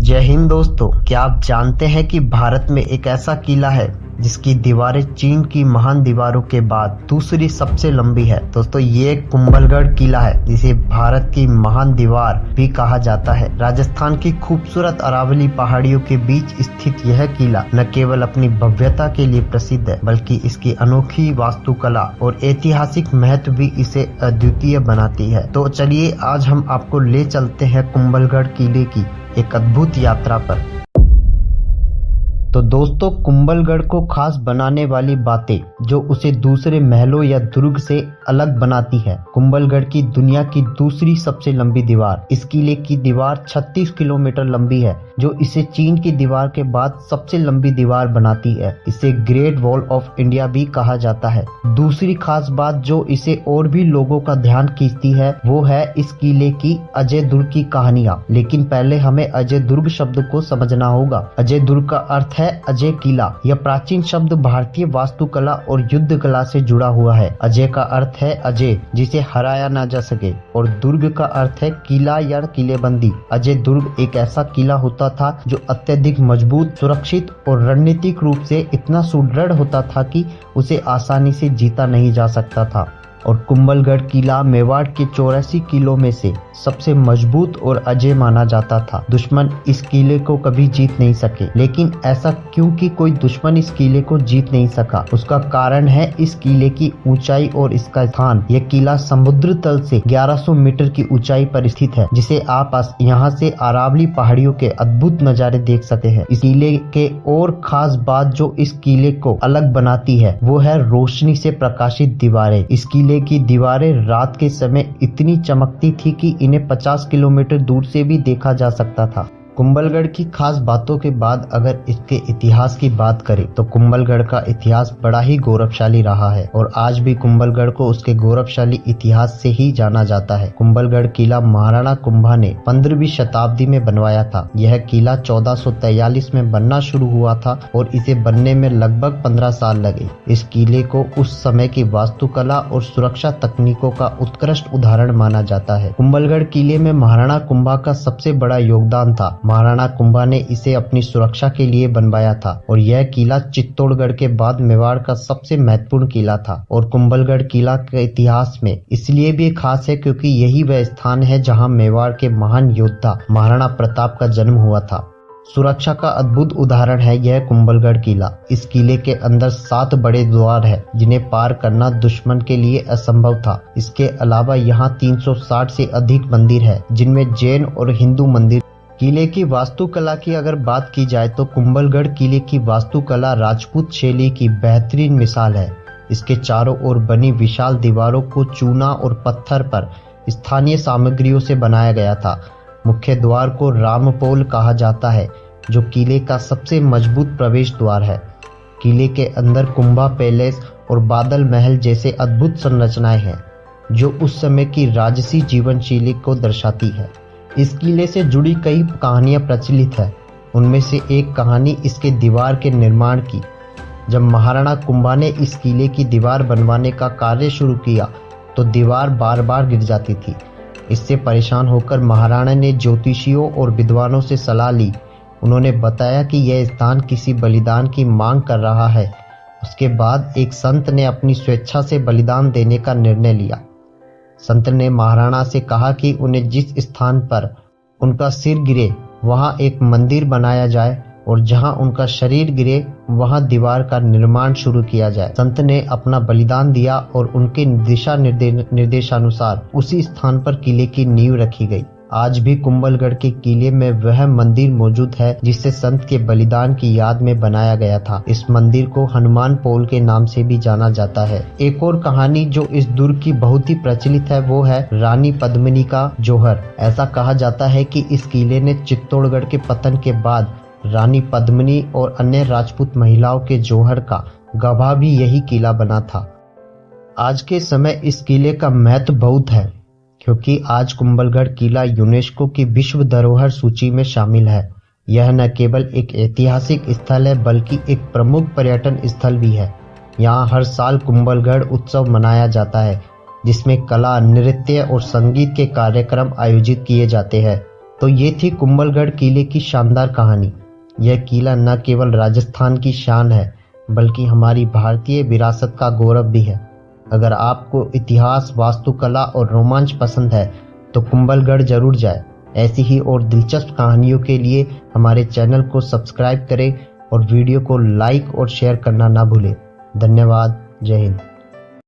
जय हिंद दोस्तों, क्या आप जानते हैं कि भारत में एक ऐसा किला है जिसकी दीवारें चीन की महान दीवारों के बाद दूसरी सबसे लंबी है। दोस्तों, ये कुंभलगढ़ किला है जिसे भारत की महान दीवार भी कहा जाता है। राजस्थान की खूबसूरत अरावली पहाड़ियों के बीच स्थित यह किला न केवल अपनी भव्यता के लिए प्रसिद्ध है, बल्कि इसकी अनोखी वास्तुकला और ऐतिहासिक महत्व भी इसे अद्वितीय बनाती है। तो चलिए आज हम आपको ले चलते हैं कुंभलगढ़ किले की एक अद्भुत यात्रा पर। तो दोस्तों, कुंभलगढ़ को खास बनाने वाली बातें जो उसे दूसरे महलों या दुर्ग से अलग बनाती है। कुंभलगढ़ की दुनिया की दूसरी सबसे लंबी दीवार। इस किले की दीवार 36 किलोमीटर लंबी है, जो इसे चीन की दीवार के बाद सबसे लंबी दीवार बनाती है। इसे ग्रेट वॉल ऑफ इंडिया भी कहा जाता है। दूसरी खास बात जो इसे और भी लोगों का ध्यान खींचती है वो है इस किले की अजय दुर्ग की कहानियां। लेकिन पहले हमें अजय दुर्ग शब्द को समझना होगा। अजय दुर्ग का अर्थ है अजय किला। यह प्राचीन शब्द भारतीय वास्तुकला और युद्ध कला से जुड़ा हुआ है। अजय का अर्थ है अजय, जिसे हराया ना जा सके, और दुर्ग का अर्थ है किला या किलेबंदी। अजय दुर्ग एक ऐसा किला होता था जो अत्यधिक मजबूत, सुरक्षित और रणनीतिक रूप से इतना सुदृढ़ होता था कि उसे आसानी से जीता नहीं जा सकता था। और कुंभलगढ़ किला मेवाड़ के 84 किलों में से सबसे मजबूत और अजय माना जाता था। दुश्मन इस किले को कभी जीत नहीं सके। लेकिन ऐसा क्योंकि कोई दुश्मन इस किले को जीत नहीं सका, उसका कारण है इस किले की ऊंचाई और इसका स्थान। यह किला समुद्र तल से 1100 मीटर की ऊंचाई पर स्थित है, जिसे आप यहाँ से अरावली पहाड़ियों के अद्भुत नजारे देख सकते हैं। इस किले के और खास बात जो इस किले को अलग बनाती है वो है रोशनी से प्रकाशित दीवारें। इस किले की दीवारें रात के समय इतनी चमकती थी कि इन्हें 50 किलोमीटर दूर से भी देखा जा सकता था। कुंभलगढ़ की खास बातों के बाद अगर इसके इतिहास की बात करें तो कुंभलगढ़ का इतिहास बड़ा ही गौरवशाली रहा है और आज भी कुंभलगढ़ को उसके गौरवशाली इतिहास से ही जाना जाता है। कुंभलगढ़ किला महाराणा कुंभा ने 15वीं शताब्दी में बनवाया था। यह किला 1443 में बनना शुरू हुआ था और इसे बनने में लगभग 15 साल लगे। इस किले को उस समय की वास्तुकला और सुरक्षा तकनीकों का उत्कृष्ट उदाहरण माना जाता है। कुंभलगढ़ किले में महाराणा कुंभा का सबसे बड़ा योगदान था। महाराणा कुंभा ने इसे अपनी सुरक्षा के लिए बनवाया था और यह किला चित्तौड़गढ़ के बाद मेवाड़ का सबसे महत्वपूर्ण किला था। और कुंभलगढ़ किला के इतिहास में इसलिए भी खास है क्योंकि यही वह स्थान है जहां मेवाड़ के महान योद्धा महाराणा प्रताप का जन्म हुआ था। सुरक्षा का अद्भुत उदाहरण है यह कुंभलगढ़ किला। इस किले के अंदर 7 बड़े द्वार हैं, जिन्हें पार करना दुश्मन के लिए असंभव था। इसके अलावा यहाँ 360 से अधिक मंदिर है, जिनमें जैन और हिंदू मंदिर। किले की वास्तुकला की अगर बात की जाए तो कुंभलगढ़ किले की वास्तुकला राजपूत शैली की बेहतरीन मिसाल है। इसके चारों ओर बनी विशाल दीवारों को चूना और पत्थर पर स्थानीय सामग्रियों से बनाया गया था। मुख्य द्वार को रामपोल कहा जाता है, जो किले का सबसे मजबूत प्रवेश द्वार है। किले के अंदर कुंभा पैलेस और बादल महल जैसे अद्भुत संरचनाएं हैं, जो उस समय की राजसी जीवन शैली को दर्शाती है। इस किले से जुड़ी कई कहानियां प्रचलित है। उनमें से एक कहानी इसके दीवार के निर्माण की। जब महाराणा कुंभा ने इस किले की दीवार बनवाने का कार्य शुरू किया तो दीवार बार बार गिर जाती थी। इससे परेशान होकर महाराणा ने ज्योतिषियों और विद्वानों से सलाह ली। उन्होंने बताया कि यह स्थान किसी बलिदान की मांग कर रहा है। उसके बाद एक संत ने अपनी स्वेच्छा से बलिदान देने का निर्णय लिया। संत ने महाराणा से कहा कि उन्हें जिस स्थान पर उनका सिर गिरे वहां एक मंदिर बनाया जाए और जहां उनका शरीर गिरे वहां दीवार का निर्माण शुरू किया जाए। संत ने अपना बलिदान दिया और उनके दिशा निर्देशानुसार उसी स्थान पर किले की नींव रखी गई। आज भी कुंभलगढ़ के किले में वह मंदिर मौजूद है जिसे संत के बलिदान की याद में बनाया गया था। इस मंदिर को हनुमान पोल के नाम से भी जाना जाता है। एक और कहानी जो इस दुर्ग की बहुत ही प्रचलित है वो है रानी पद्मिनी का जौहर। ऐसा कहा जाता है कि इस किले ने चित्तौड़गढ़ के पतन के बाद रानी पद्मिनी और अन्य राजपूत महिलाओं के जौहर का गवाह भी यही किला बना था। आज के समय इस किले का महत्व बहुत है क्योंकि आज कुंभलगढ़ किला यूनेस्को की विश्व धरोहर सूची में शामिल है। यह न केवल एक ऐतिहासिक स्थल है बल्कि एक प्रमुख पर्यटन स्थल भी है। यहाँ हर साल कुंभलगढ़ उत्सव मनाया जाता है, जिसमें कला, नृत्य और संगीत के कार्यक्रम आयोजित किए जाते हैं। तो ये थी कुंभलगढ़ किले की शानदार कहानी। यह किला न केवल राजस्थान की शान है बल्कि हमारी भारतीय विरासत का गौरव भी है। अगर आपको इतिहास, वास्तुकला और रोमांच पसंद है तो कुंभलगढ़ जरूर जाए। ऐसी ही और दिलचस्प कहानियों के लिए हमारे चैनल को सब्सक्राइब करें और वीडियो को लाइक और शेयर करना ना भूलें। धन्यवाद। जय हिंद।